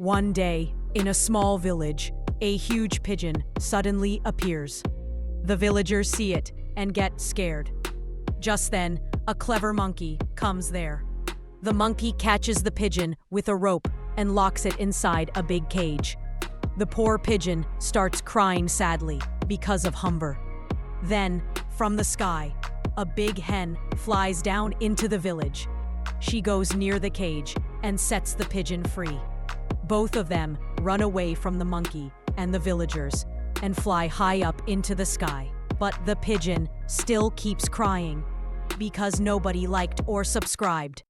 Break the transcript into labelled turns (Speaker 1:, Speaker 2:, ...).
Speaker 1: One day, in a small village, a huge pigeon suddenly appears. The villagers see it and get scared. Just then, a clever monkey comes there. The monkey catches the pigeon with a rope and locks it inside a big cage. The poor pigeon starts crying sadly because of hunger. Then, from the sky, a big hen flies down into the village. She goes near the cage and sets the pigeon free. Both of them run away from the monkey and the villagers and fly high up into the sky. But the pigeon still keeps crying because nobody liked or subscribed.